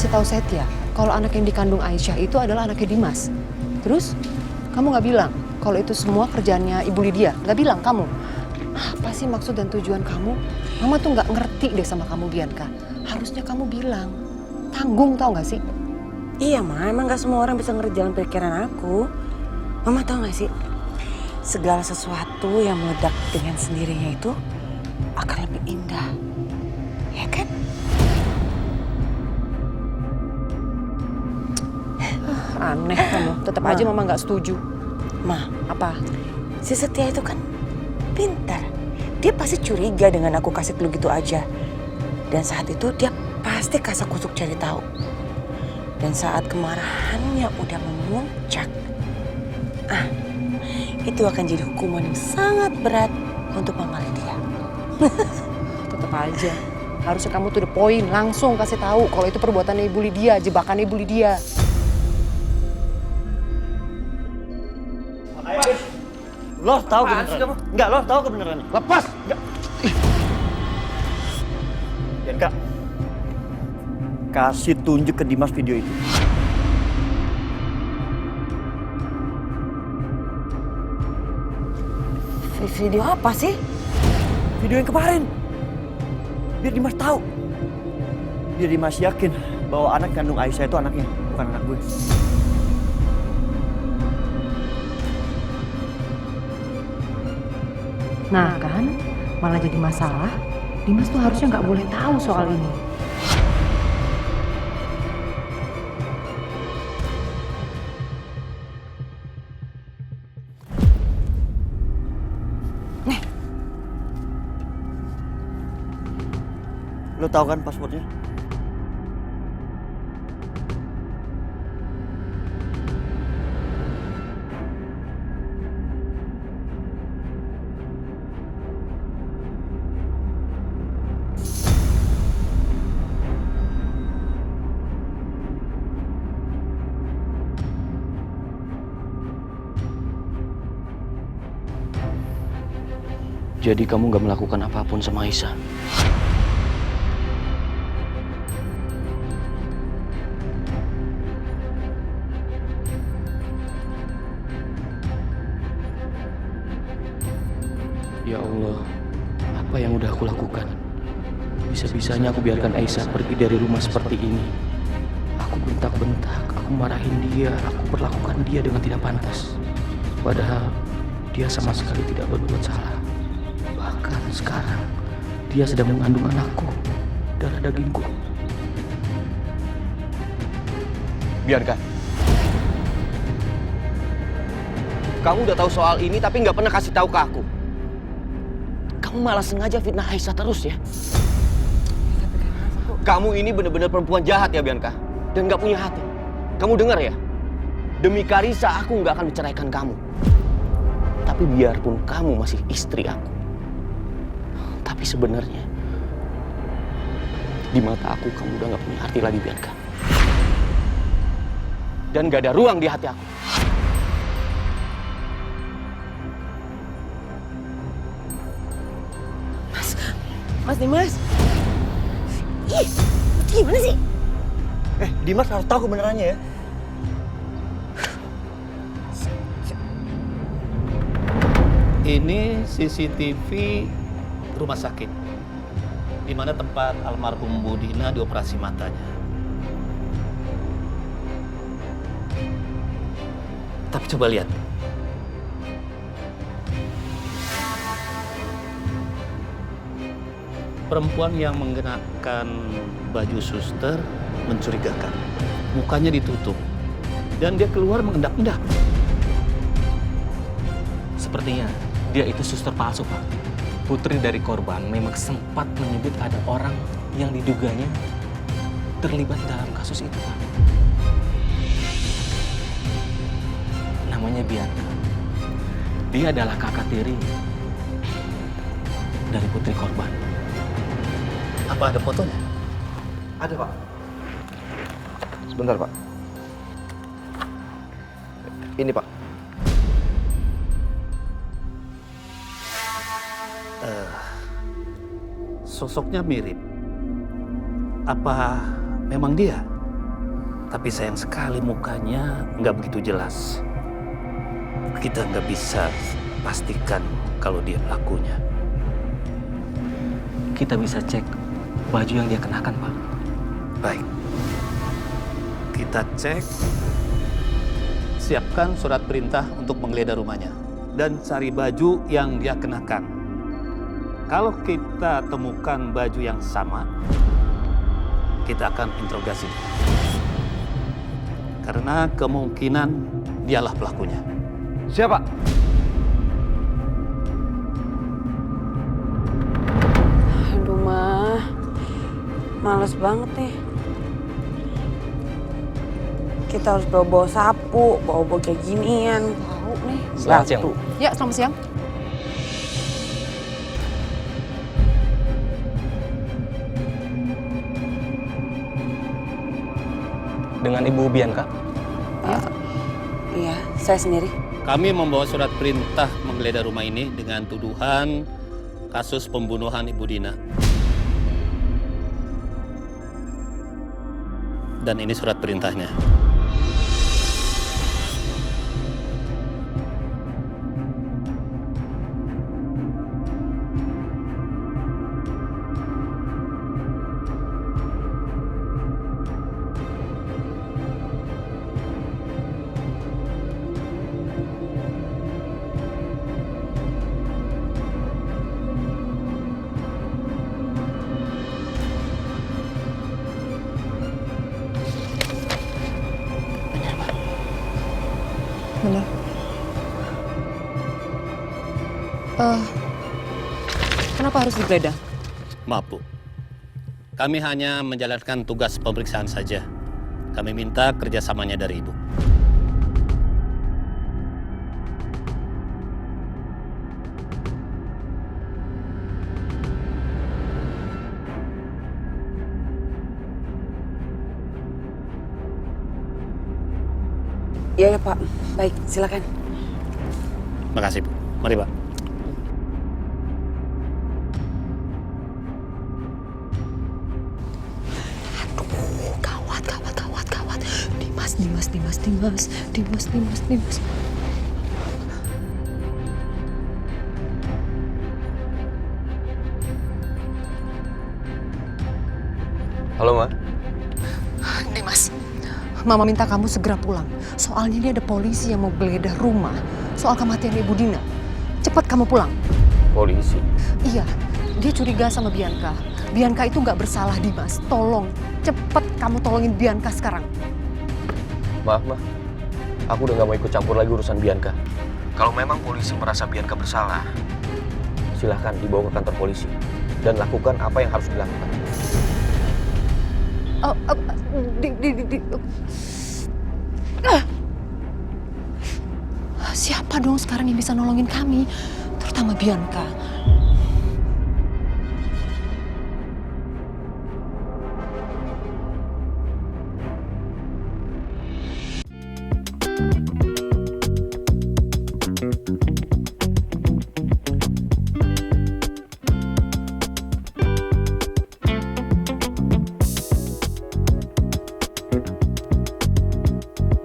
ngasih tahu Setia kalau anak yang dikandung Aisyah itu adalah anaknya Dimas. Terus kamu nggak bilang kalau itu semua kerjaannya Ibu Lydia? Nggak bilang kamu? Apa sih maksud dan tujuan kamu? Mama tuh nggak ngerti deh sama kamu, Bianca. Harusnya kamu bilang. Tanggung, tau nggak sih? Iya, Ma. Emang nggak semua orang bisa ngerjain pikiran aku. Mama tahu nggak sih? Segala sesuatu yang meledak dengan sendirinya itu akan lebih indah. Ya kan? Aneh kamu. Tetap aja Mama nggak setuju. Ma, Apa? si Setia itu kan pintar. Dia pasti curiga dengan aku kasih clue gitu aja. Dan saat itu dia pasti kasak kusuk cari tahu. Dan saat kemarahannya udah memuncak, itu akan jadi hukuman yang sangat berat untuk Mama Lydia. Tetap aja. Harusnya kamu tuh the point. Langsung kasih tahu kalau itu perbuatannya Ibu Lydia, jebakan Ibu Lydia. Lo tahu kebenaran? Enggak, lo tahu kebenarannya. Lepas! Enggak. Bianca, kasih tunjuk ke Dimas video itu. Video apa sih? Video yang kemarin. Biar Dimas tahu. Biar Dimas yakin bahwa anak kandung Aisyah itu anaknya, bukan anak gue. Nah kan, malah jadi masalah. Dimas tuh harusnya nggak boleh tahu soal ini. Lo tahu kan passwordnya? Jadi kamu gak melakukan apapun sama Aisyah? Ya Allah, apa yang udah aku lakukan? Bisa-bisanya aku biarkan Aisyah pergi dari rumah seperti ini. Aku bentak-bentak, aku marahin dia, aku perlakukan dia dengan tidak pantas. Padahal dia sama sekali tidak berbuat salah. Bahkan sekarang dia sedang mengandung anakku, darah dagingku. Biarkan. Kamu udah tahu soal ini tapi nggak pernah kasih tahu ke aku. Kamu malah sengaja fitnah Aisyah terus ya. Kamu ini benar-benar perempuan jahat ya, Bianca. Dan nggak punya hati. Kamu dengar ya? Demi Karissa aku nggak akan menceraikan kamu. Tapi biarpun kamu masih istri aku. Tapi sebenarnya di mata aku kamu udah nggak punya arti lagi, Bianca. Dan gak ada ruang di hati aku. Mas Dimas. Ih, itu gimana sih? Dimas harus tahu kebenarannya ya. Ini CCTV rumah sakit, di mana tempat almarhum Bu Dina dioperasi matanya. Tapi coba lihat. Perempuan yang mengenakan baju suster mencurigakan. Mukanya ditutup. Dan dia keluar mengendap-endap. Sepertinya dia itu suster palsu, Pak. Putri dari korban memang sempat menyebut ada orang yang diduganya terlibat dalam kasus itu, Pak. Namanya Bianca. Dia adalah kakak tiri dari putri korban. Apa ada fotonya? Ada, Pak. Sebentar, Pak. Ini, Pak. Sosoknya mirip. Apa memang dia? Tapi sayang sekali mukanya nggak begitu jelas. Kita nggak bisa pastikan kalau dia pelakunya. Kita bisa cek baju yang dia kenakan, Pak. Baik. Kita cek. Siapkan surat perintah untuk menggeledah rumahnya. Dan cari baju yang dia kenakan. Kalau kita temukan baju yang sama, kita akan interogasi dia. Karena kemungkinan dialah pelakunya. Siapa? Aduh, Ma. Males banget nih. Kita harus bawa-bawa sapu, bawa-bawa kayak ginian. Tahu nih. Selamat siang. Ya, selamat siang. Dengan Ibu Bianca? Iya, saya sendiri. Kami membawa surat perintah menggeledah rumah ini dengan tuduhan kasus pembunuhan Ibu Dina. Dan ini surat perintahnya. Benar. Kenapa harus digeledah? Maaf, Bu. Kami hanya menjalankan tugas pemeriksaan saja. Kami minta kerjasamanya dari Ibu. Iya ya, Pak. Baik, silakan. Makasih, Bu. Mari, Pak. Gawat. Dimas. Halo, Ma. Dimas, Mama minta kamu segera pulang. Soalnya ini ada polisi yang mau geledah rumah soal kematian Ibu Dina. Cepat kamu pulang. Polisi? Iya, dia curiga sama Bianca. Bianca itu nggak bersalah, Dimas. Tolong, cepet kamu tolongin Bianca sekarang. Maaf, Ma. Aku udah gak mau ikut campur lagi urusan Bianca. Kalau memang polisi merasa Bianca bersalah, silahkan dibawa ke kantor polisi. Dan lakukan apa yang harus dilakukan. Siapa dong sekarang yang bisa nolongin kami? Terutama Bianca.